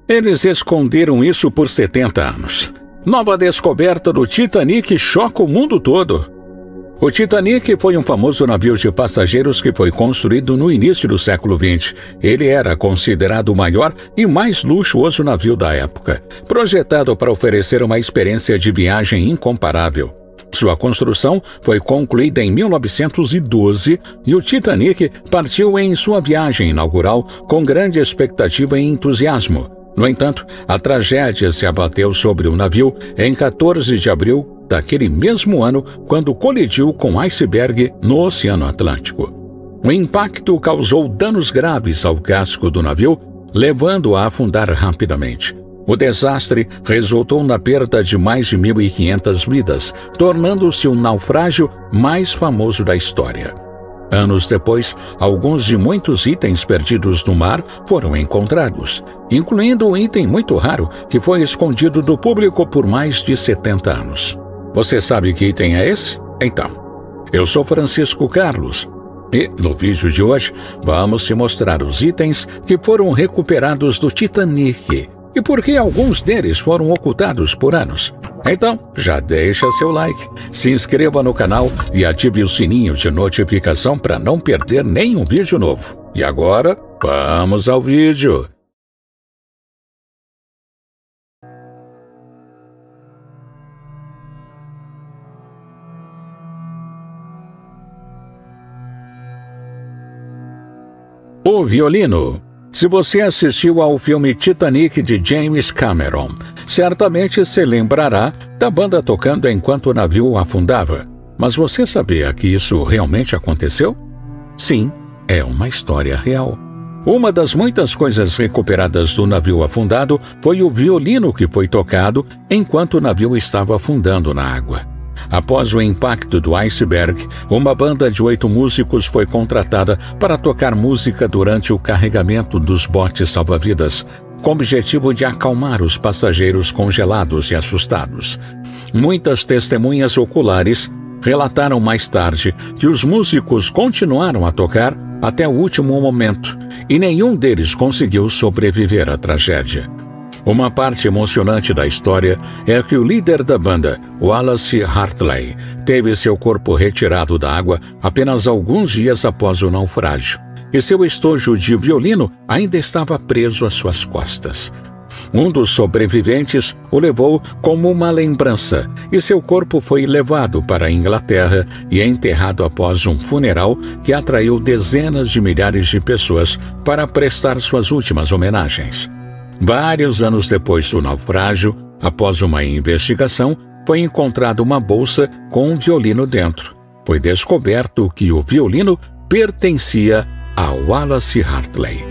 Eles esconderam isso por 70 anos. Nova descoberta do Titanic choca o mundo todo. O Titanic foi um famoso navio de passageiros que foi construído no início do século XX. Ele era considerado o maior e mais luxuoso navio da época, projetado para oferecer uma experiência de viagem incomparável. Sua construção foi concluída em 1912 e o Titanic partiu em sua viagem inaugural com grande expectativa e entusiasmo. No entanto, a tragédia se abateu sobre o navio em 14 de abril daquele mesmo ano, quando colidiu com um iceberg no Oceano Atlântico. O impacto causou danos graves ao casco do navio, levando-o a afundar rapidamente. O desastre resultou na perda de mais de 1.500 vidas, tornando-se o naufrágio mais famoso da história. Anos depois, alguns de muitos itens perdidos no mar foram encontrados, incluindo um item muito raro que foi escondido do público por mais de 70 anos. Você sabe que item é esse? Então, eu sou Francisco Carlos e, no vídeo de hoje, vamos te mostrar os itens que foram recuperados do Titanic e por que alguns deles foram ocultados por anos. Então, já deixa seu like, se inscreva no canal e ative o sininho de notificação para não perder nenhum vídeo novo. E agora, vamos ao vídeo. O violino. Se você assistiu ao filme Titanic de James Cameron, certamente se lembrará da banda tocando enquanto o navio afundava. Mas você sabia que isso realmente aconteceu? Sim, é uma história real. Uma das muitas coisas recuperadas do navio afundado foi o violino que foi tocado enquanto o navio estava afundando na água. Após o impacto do iceberg, uma banda de 8 músicos foi contratada para tocar música durante o carregamento dos botes salva-vidas, com o objetivo de acalmar os passageiros congelados e assustados. Muitas testemunhas oculares relataram mais tarde que os músicos continuaram a tocar até o último momento e nenhum deles conseguiu sobreviver à tragédia. Uma parte emocionante da história é que o líder da banda, Wallace Hartley, teve seu corpo retirado da água apenas alguns dias após o naufrágio, e seu estojo de violino ainda estava preso às suas costas. Um dos sobreviventes o levou como uma lembrança, e seu corpo foi levado para a Inglaterra e enterrado após um funeral que atraiu dezenas de milhares de pessoas para prestar suas últimas homenagens. Vários anos depois do naufrágio, após uma investigação, foi encontrada uma bolsa com um violino dentro. Foi descoberto que o violino pertencia a Wallace Hartley.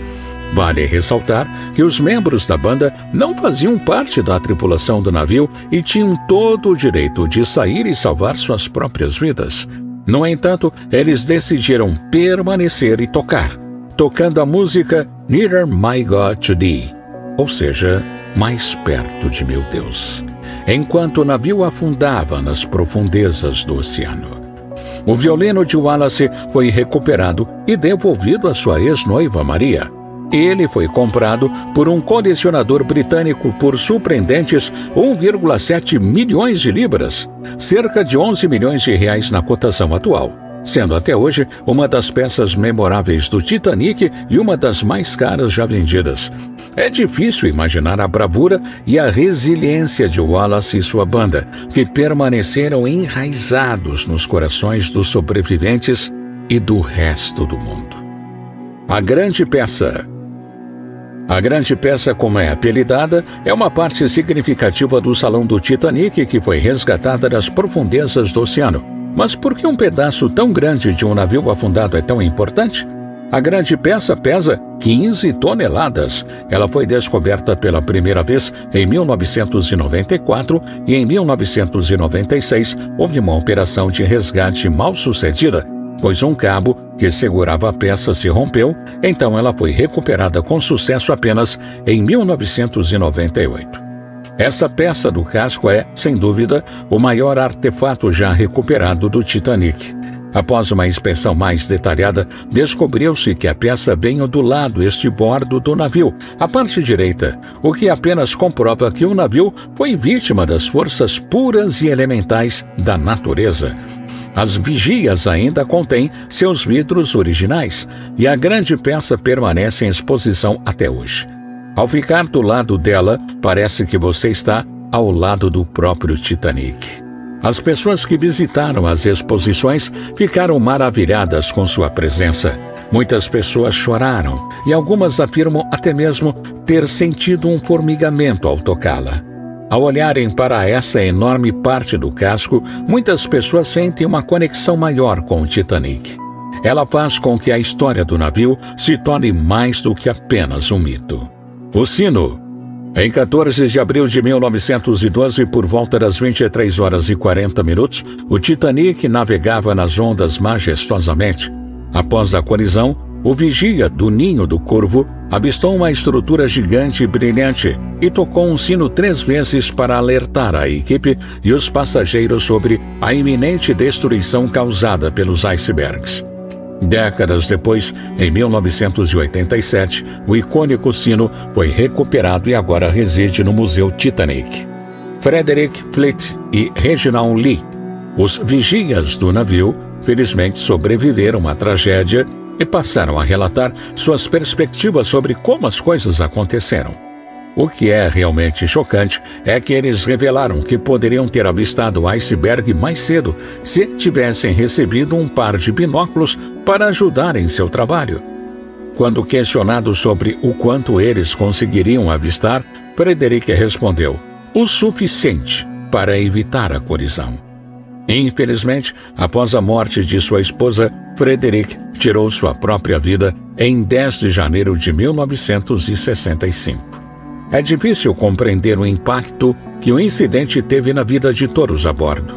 Vale ressaltar que os membros da banda não faziam parte da tripulação do navio e tinham todo o direito de sair e salvar suas próprias vidas. No entanto, eles decidiram permanecer e tocar, tocando a música Nearer My God to Thee, ou seja, mais perto de meu Deus, enquanto o navio afundava nas profundezas do oceano. O violino de Wallace foi recuperado e devolvido à sua ex-noiva Maria. Ele foi comprado por um colecionador britânico por surpreendentes 1,7 milhões de libras, cerca de 11 milhões de reais na cotação atual, sendo até hoje uma das peças memoráveis do Titanic e uma das mais caras já vendidas. É difícil imaginar a bravura e a resiliência de Wallace e sua banda, que permaneceram enraizados nos corações dos sobreviventes e do resto do mundo. A Grande Peça. A Grande Peça, como é apelidada, é uma parte significativa do salão do Titanic que foi resgatada das profundezas do oceano. Mas por que um pedaço tão grande de um navio afundado é tão importante? A Grande Peça pesa 15 toneladas. Ela foi descoberta pela primeira vez em 1994 e em 1996 houve uma operação de resgate mal sucedida, pois um cabo que segurava a peça se rompeu, então ela foi recuperada com sucesso apenas em 1998. Essa peça do casco é, sem dúvida, o maior artefato já recuperado do Titanic. Após uma inspeção mais detalhada, descobriu-se que a peça veio do lado estibordo do navio, a parte direita, o que apenas comprova que o navio foi vítima das forças puras e elementais da natureza. As vigias ainda contêm seus vidros originais e a grande peça permanece em exposição até hoje. Ao ficar do lado dela, parece que você está ao lado do próprio Titanic. As pessoas que visitaram as exposições ficaram maravilhadas com sua presença. Muitas pessoas choraram e algumas afirmam até mesmo ter sentido um formigamento ao tocá-la. Ao olharem para essa enorme parte do casco, muitas pessoas sentem uma conexão maior com o Titanic. Ela faz com que a história do navio se torne mais do que apenas um mito. O sino. Em 14 de abril de 1912, por volta das 23 horas e 40 minutos, o Titanic navegava nas ondas majestosamente. Após a colisão, o vigia do Ninho do Corvo avistou uma estrutura gigante e brilhante e tocou um sino 3 vezes para alertar a equipe e os passageiros sobre a iminente destruição causada pelos icebergs. Décadas depois, em 1987, o icônico sino foi recuperado e agora reside no Museu Titanic. Frederick Fleet e Reginald Lee, os vigias do navio, felizmente sobreviveram à tragédia e passaram a relatar suas perspectivas sobre como as coisas aconteceram. O que é realmente chocante é que eles revelaram que poderiam ter avistado o iceberg mais cedo se tivessem recebido um par de binóculos para ajudar em seu trabalho. Quando questionado sobre o quanto eles conseguiriam avistar, Frederick respondeu: o suficiente para evitar a colisão. Infelizmente, após a morte de sua esposa, Frederick tirou sua própria vida em 10 de janeiro de 1965. É difícil compreender o impacto que o incidente teve na vida de todos a bordo.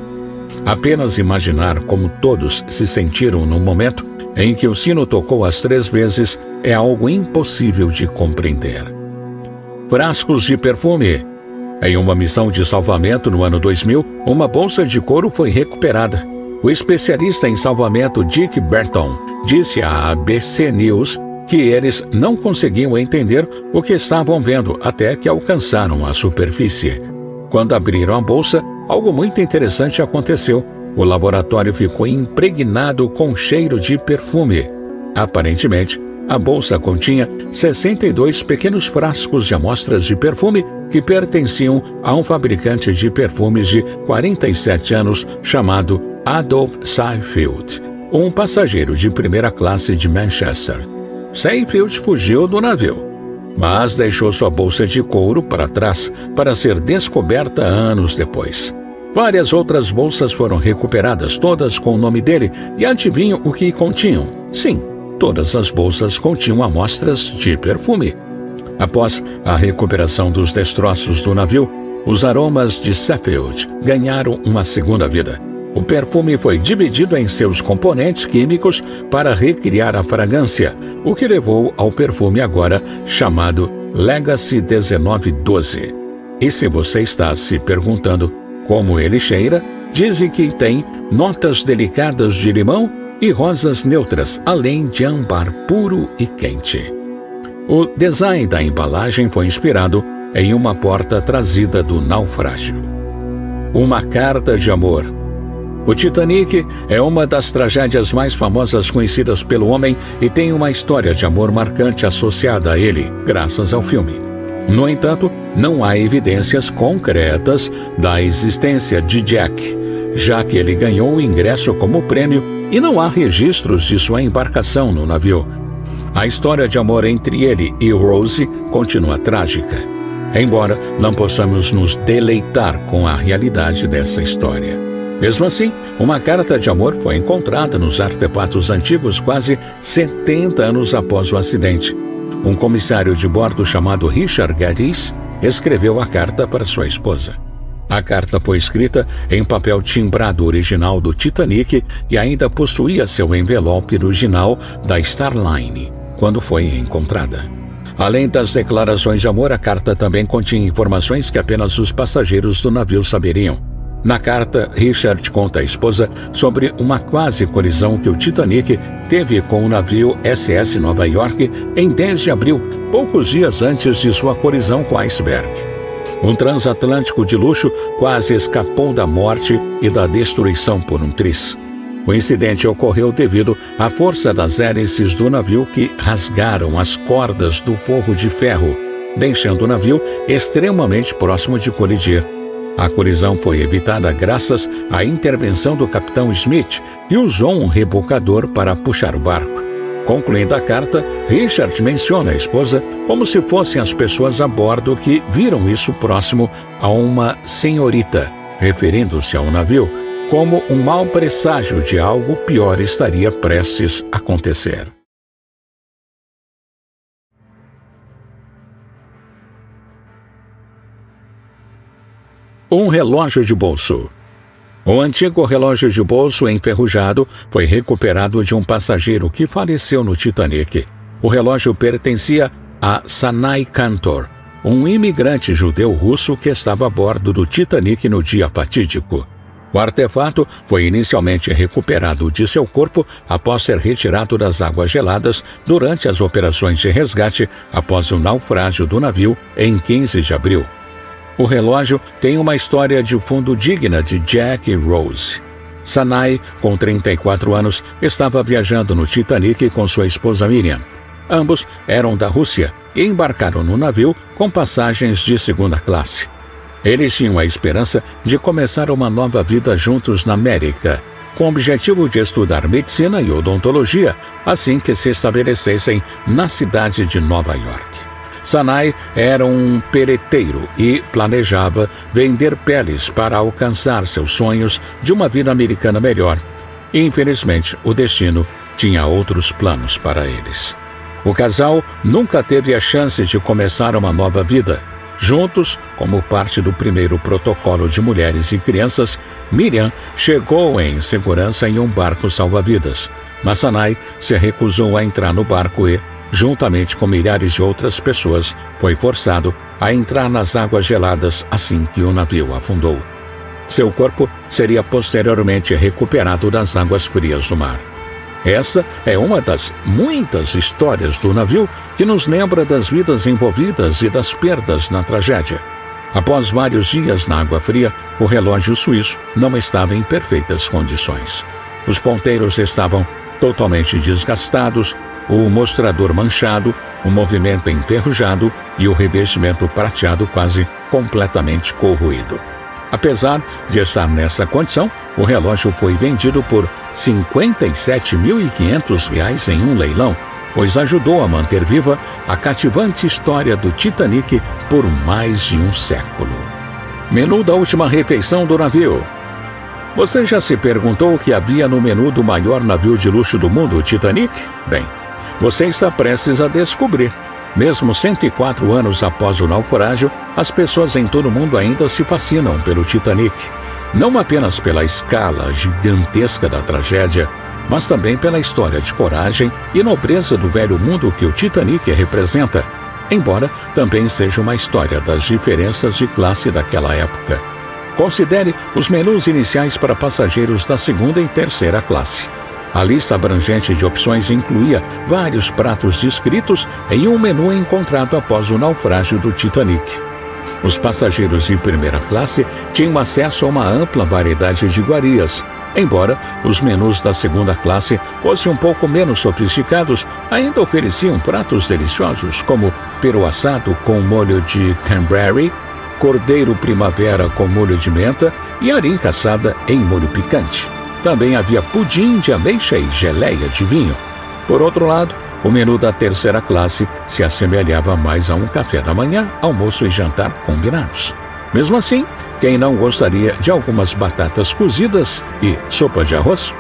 Apenas imaginar como todos se sentiram no momento em que o sino tocou as 3 vezes é algo impossível de compreender. Frascos de perfume. Em uma missão de salvamento no ano 2000, uma bolsa de couro foi recuperada. O especialista em salvamento Dick Burton disse à ABC News que eles não conseguiam entender o que estavam vendo até que alcançaram a superfície. Quando abriram a bolsa, algo muito interessante aconteceu. O laboratório ficou impregnado com cheiro de perfume. Aparentemente, a bolsa continha 62 pequenos frascos de amostras de perfume que pertenciam a um fabricante de perfumes de 47 anos chamado Adolf Seyfried, um passageiro de primeira classe de Manchester. Seyfried fugiu do navio, mas deixou sua bolsa de couro para trás para ser descoberta anos depois. Várias outras bolsas foram recuperadas, todas com o nome dele, e adivinham o que continham? Sim, todas as bolsas continham amostras de perfume. Após a recuperação dos destroços do navio, os aromas de Seyfried ganharam uma segunda vida. O perfume foi dividido em seus componentes químicos para recriar a fragrância, o que levou ao perfume agora chamado Legacy 1912. E se você está se perguntando como ele cheira, dizem que tem notas delicadas de limão e rosas neutras, além de âmbar puro e quente. O design da embalagem foi inspirado em uma porta trazida do naufrágio. Uma carta de amor. O Titanic é uma das tragédias mais famosas conhecidas pelo homem e tem uma história de amor marcante associada a ele, graças ao filme. No entanto, não há evidências concretas da existência de Jack, já que ele ganhou o ingresso como prêmio e não há registros de sua embarcação no navio. A história de amor entre ele e Rose continua trágica, embora não possamos nos deleitar com a realidade dessa história. Mesmo assim, uma carta de amor foi encontrada nos artefatos antigos quase 70 anos após o acidente. Um comissário de bordo chamado Richard Geddes escreveu a carta para sua esposa. A carta foi escrita em papel timbrado original do Titanic e ainda possuía seu envelope original da Starline, quando foi encontrada. Além das declarações de amor, a carta também continha informações que apenas os passageiros do navio saberiam. Na carta, Richard conta à esposa sobre uma quase colisão que o Titanic teve com o navio SS Nova York em 10 de abril, poucos dias antes de sua colisão com o iceberg. Um transatlântico de luxo quase escapou da morte e da destruição por um tris. O incidente ocorreu devido à força das hélices do navio que rasgaram as cordas do forro de ferro, deixando o navio extremamente próximo de colidir. A colisão foi evitada graças à intervenção do capitão Smith, que usou um rebocador para puxar o barco. Concluindo a carta, Richard menciona a esposa como se fossem as pessoas a bordo que viram isso próximo a uma senhorita, referindo-se ao navio como um mau presságio de algo pior estaria prestes a acontecer. Um relógio de bolso. O antigo relógio de bolso enferrujado foi recuperado de um passageiro que faleceu no Titanic. O relógio pertencia a Sanai Cantor, um imigrante judeu russo que estava a bordo do Titanic no dia fatídico. O artefato foi inicialmente recuperado de seu corpo após ser retirado das águas geladas durante as operações de resgate após o naufrágio do navio em 15 de abril. O relógio tem uma história de fundo digna de Jack e Rose. Sanai, com 34 anos, estava viajando no Titanic com sua esposa Miriam. Ambos eram da Rússia e embarcaram no navio com passagens de segunda classe. Eles tinham a esperança de começar uma nova vida juntos na América, com o objetivo de estudar medicina e odontologia assim que se estabelecessem na cidade de Nova York. Sanai era um peleteiro e planejava vender peles para alcançar seus sonhos de uma vida americana melhor. Infelizmente, o destino tinha outros planos para eles. O casal nunca teve a chance de começar uma nova vida. Juntos, como parte do primeiro protocolo de mulheres e crianças, Miriam chegou em segurança em um barco salva-vidas, mas Sanai se recusou a entrar no barco e, juntamente com milhares de outras pessoas, foi forçado a entrar nas águas geladas assim que o navio afundou. Seu corpo seria posteriormente recuperado das águas frias do mar. Essa é uma das muitas histórias do navio que nos lembra das vidas envolvidas e das perdas na tragédia. Após vários dias na água fria, o relógio suíço não estava em perfeitas condições. Os ponteiros estavam totalmente desgastados, o mostrador manchado, o movimento enferrujado e o revestimento prateado quase completamente corroído. Apesar de estar nessa condição, o relógio foi vendido por R$ 57.500 em um leilão, pois ajudou a manter viva a cativante história do Titanic por mais de um século. Menu da última refeição do navio. Você já se perguntou o que havia no menu do maior navio de luxo do mundo, o Titanic? Bem, você está prestes a descobrir. Mesmo 104 anos após o naufrágio, as pessoas em todo o mundo ainda se fascinam pelo Titanic. Não apenas pela escala gigantesca da tragédia, mas também pela história de coragem e nobreza do velho mundo que o Titanic representa, embora também seja uma história das diferenças de classe daquela época. Considere os menus iniciais para passageiros da segunda e terceira classe. A lista abrangente de opções incluía vários pratos descritos em um menu encontrado após o naufrágio do Titanic. Os passageiros de primeira classe tinham acesso a uma ampla variedade de iguarias. Embora os menus da segunda classe fossem um pouco menos sofisticados, ainda ofereciam pratos deliciosos como peru assado com molho de cranberry, cordeiro primavera com molho de menta e arinha assada em molho picante. Também havia pudim de ameixa e geleia de vinho. Por outro lado, o menu da terceira classe se assemelhava mais a um café da manhã, almoço e jantar combinados. Mesmo assim, quem não gostaria de algumas batatas cozidas e sopa de arroz?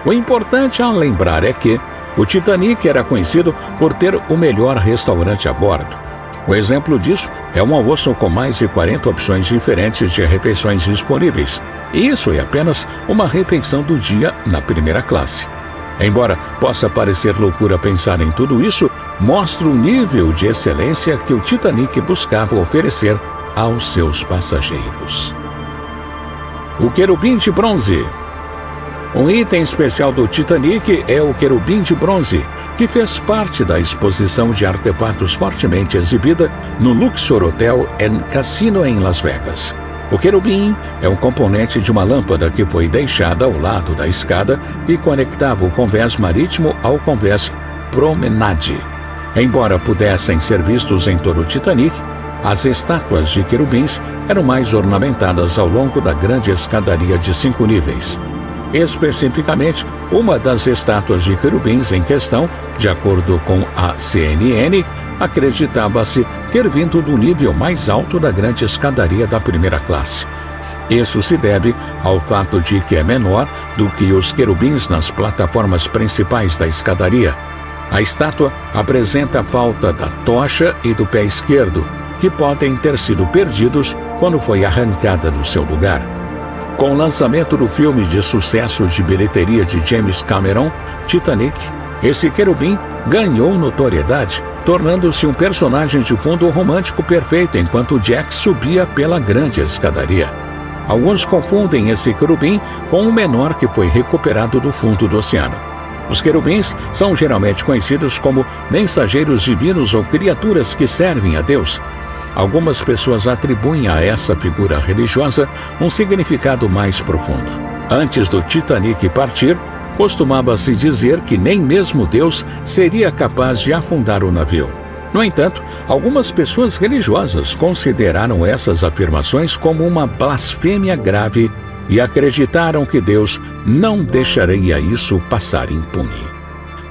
O importante a lembrar é que o Titanic era conhecido por ter o melhor restaurante a bordo. O exemplo disso é um almoço com mais de 40 opções diferentes de refeições disponíveis. E isso é apenas uma refeição do dia na primeira classe. Embora possa parecer loucura pensar em tudo isso, mostra o nível de excelência que o Titanic buscava oferecer aos seus passageiros. O querubim de bronze. Um item especial do Titanic é o querubim de bronze, que fez parte da exposição de artefatos fortemente exibida no Luxor Hotel and Casino em Las Vegas. O querubim é um componente de uma lâmpada que foi deixada ao lado da escada e conectava o convés marítimo ao convés Promenade. Embora pudessem ser vistos em todo o Titanic, as estátuas de querubins eram mais ornamentadas ao longo da grande escadaria de 5 níveis. Especificamente, uma das estátuas de querubins em questão, de acordo com a CNN, acreditava-se ter vindo do nível mais alto da grande escadaria da primeira classe. Isso se deve ao fato de que é menor do que os querubins nas plataformas principais da escadaria. A estátua apresenta a falta da tocha e do pé esquerdo, que podem ter sido perdidos quando foi arrancada do seu lugar. Com o lançamento do filme de sucesso de bilheteria de James Cameron, Titanic, esse querubim ganhou notoriedade, tornando-se um personagem de fundo romântico perfeito enquanto Jack subia pela grande escadaria. Alguns confundem esse querubim com o menor que foi recuperado do fundo do oceano. Os querubins são geralmente conhecidos como mensageiros divinos ou criaturas que servem a Deus. Algumas pessoas atribuem a essa figura religiosa um significado mais profundo. Antes do Titanic partir, costumava-se dizer que nem mesmo Deus seria capaz de afundar o navio. No entanto, algumas pessoas religiosas consideraram essas afirmações como uma blasfêmia grave e acreditaram que Deus não deixaria isso passar impune.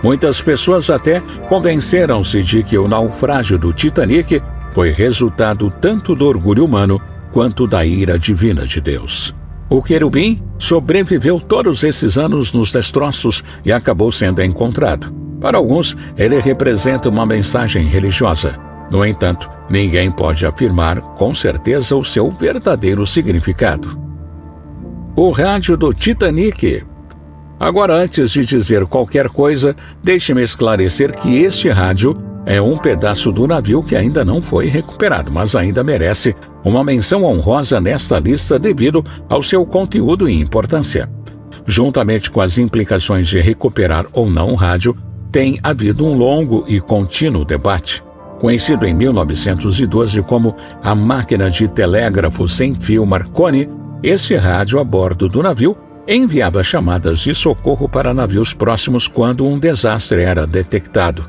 Muitas pessoas até convenceram-se de que o naufrágio do Titanic foi resultado tanto do orgulho humano quanto da ira divina de Deus. O querubim sobreviveu todos esses anos nos destroços e acabou sendo encontrado. Para alguns, ele representa uma mensagem religiosa. No entanto, ninguém pode afirmar com certeza o seu verdadeiro significado. O rádio do Titanic. Agora, antes de dizer qualquer coisa, deixe-me esclarecer que este rádio é um pedaço do navio que ainda não foi recuperado, mas ainda merece uma menção honrosa nesta lista devido ao seu conteúdo e importância. Juntamente com as implicações de recuperar ou não o rádio, tem havido um longo e contínuo debate. Conhecido em 1912 como a máquina de telégrafo sem fio Marconi, esse rádio a bordo do navio enviava chamadas de socorro para navios próximos quando um desastre era detectado.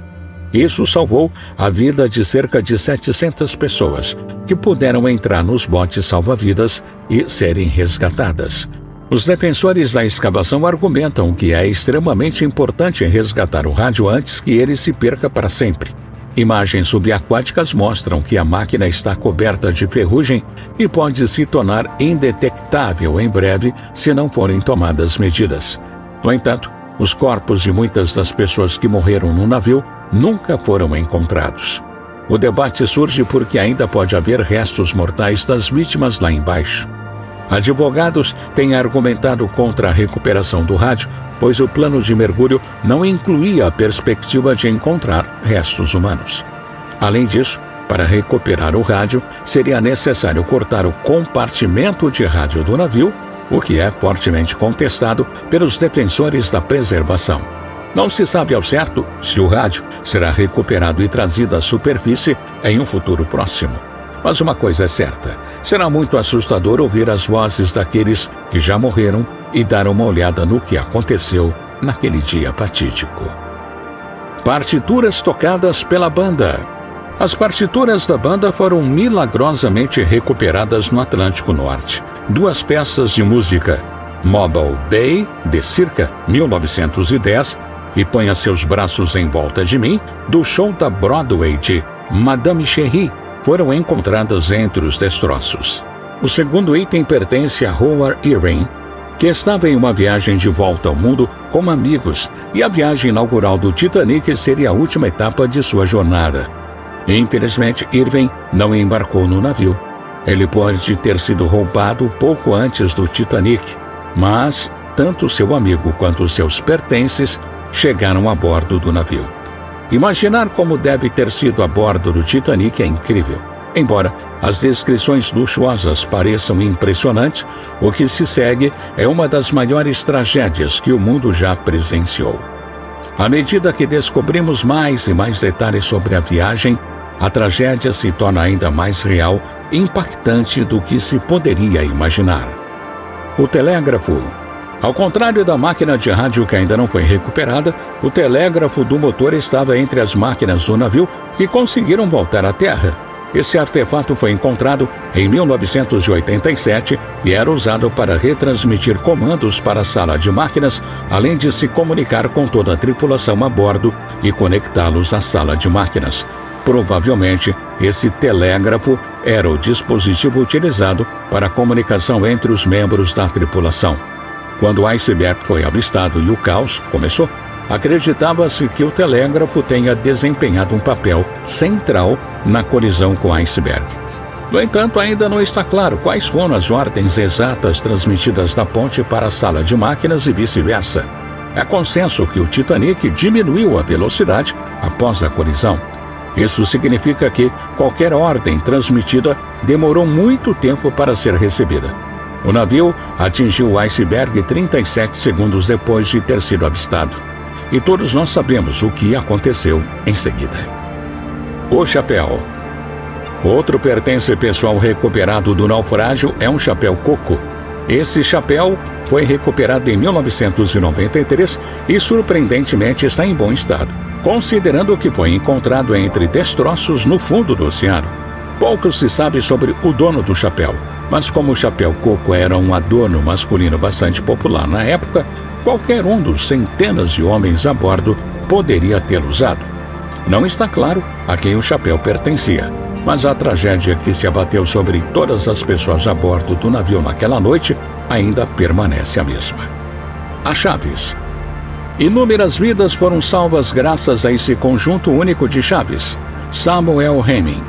Isso salvou a vida de cerca de 700 pessoas, que puderam entrar nos botes salva-vidas e serem resgatadas. Os defensores da escavação argumentam que é extremamente importante resgatar o rádio antes que ele se perca para sempre. Imagens subaquáticas mostram que a máquina está coberta de ferrugem e pode se tornar indetectável em breve se não forem tomadas medidas. No entanto, os corpos de muitas das pessoas que morreram no navio nunca foram encontrados. O debate surge porque ainda pode haver restos mortais das vítimas lá embaixo. Advogados têm argumentado contra a recuperação do rádio, pois o plano de mergulho não incluía a perspectiva de encontrar restos humanos. Além disso, para recuperar o rádio, seria necessário cortar o compartimento de rádio do navio, o que é fortemente contestado pelos defensores da preservação. Não se sabe ao certo se o rádio será recuperado e trazido à superfície em um futuro próximo. Mas uma coisa é certa, será muito assustador ouvir as vozes daqueles que já morreram e dar uma olhada no que aconteceu naquele dia fatídico. Partituras tocadas pela banda. As partituras da banda foram milagrosamente recuperadas no Atlântico Norte. 2 peças de música, Mobile Bay, de circa 1910, e Ponha Seus Braços em Volta de Mim, do show da Broadway de Madame Cherie, foram encontradas entre os destroços. O segundo item pertence a Howard Irving, que estava em uma viagem de volta ao mundo como amigos, e a viagem inaugural do Titanic seria a última etapa de sua jornada. Infelizmente, Irving não embarcou no navio. Ele pode ter sido roubado pouco antes do Titanic, mas tanto seu amigo quanto seus pertences chegaram a bordo do navio. Imaginar como deve ter sido a bordo do Titanic é incrível. Embora as descrições luxuosas pareçam impressionantes, o que se segue é uma das maiores tragédias que o mundo já presenciou. À medida que descobrimos mais e mais detalhes sobre a viagem, a tragédia se torna ainda mais real e impactante do que se poderia imaginar. O telégrafo. Ao contrário da máquina de rádio que ainda não foi recuperada, o telégrafo do motor estava entre as máquinas do navio que conseguiram voltar à Terra. Esse artefato foi encontrado em 1987 e era usado para retransmitir comandos para a sala de máquinas, além de se comunicar com toda a tripulação a bordo e conectá-los à sala de máquinas. Provavelmente, esse telégrafo era o dispositivo utilizado para a comunicação entre os membros da tripulação. Quando o iceberg foi avistado e o caos começou, acreditava-se que o telégrafo tenha desempenhado um papel central na colisão com o iceberg. No entanto, ainda não está claro quais foram as ordens exatas transmitidas da ponte para a sala de máquinas e vice-versa. É consenso que o Titanic diminuiu a velocidade após a colisão. Isso significa que qualquer ordem transmitida demorou muito tempo para ser recebida. O navio atingiu o iceberg 37 segundos depois de ter sido avistado. E todos nós sabemos o que aconteceu em seguida. O chapéu. Outro pertence pessoal recuperado do naufrágio é um chapéu coco. Esse chapéu foi recuperado em 1993 e, surpreendentemente, está em bom estado, considerando que foi encontrado entre destroços no fundo do oceano. Pouco se sabe sobre o dono do chapéu, mas como o chapéu coco era um adorno masculino bastante popular na época, qualquer um dos centenas de homens a bordo poderia tê-lo usado. Não está claro a quem o chapéu pertencia, mas a tragédia que se abateu sobre todas as pessoas a bordo do navio naquela noite ainda permanece a mesma. As chaves. Inúmeras vidas foram salvas graças a esse conjunto único de chaves. Samuel Hemming,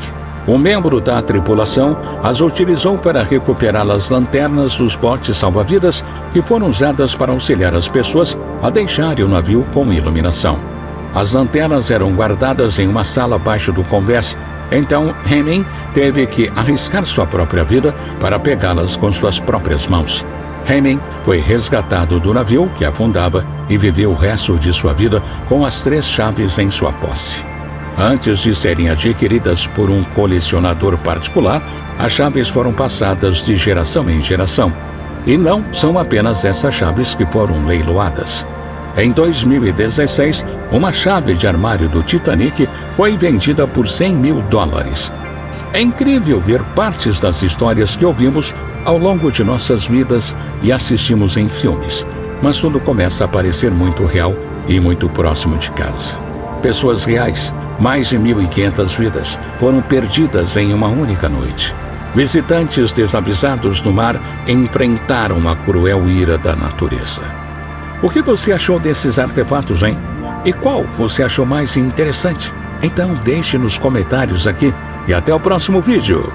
um membro da tripulação, as utilizou para recuperar as lanternas dos botes salva-vidas que foram usadas para auxiliar as pessoas a deixarem o navio com iluminação. As lanternas eram guardadas em uma sala abaixo do convés, então Hemming teve que arriscar sua própria vida para pegá-las com suas próprias mãos. Hemming foi resgatado do navio que afundava e viveu o resto de sua vida com as 3 chaves em sua posse. Antes de serem adquiridas por um colecionador particular, as chaves foram passadas de geração em geração. E não são apenas essas chaves que foram leiloadas. Em 2016, uma chave de armário do Titanic foi vendida por $100 mil. É incrível ver partes das histórias que ouvimos ao longo de nossas vidas e assistimos em filmes, mas tudo começa a parecer muito real e muito próximo de casa. Pessoas reais, mais de 1.500 vidas, foram perdidas em uma única noite. Visitantes desavisados no mar enfrentaram a cruel ira da natureza. O que você achou desses artefatos, hein? E qual você achou mais interessante? Então deixe nos comentários aqui e até o próximo vídeo.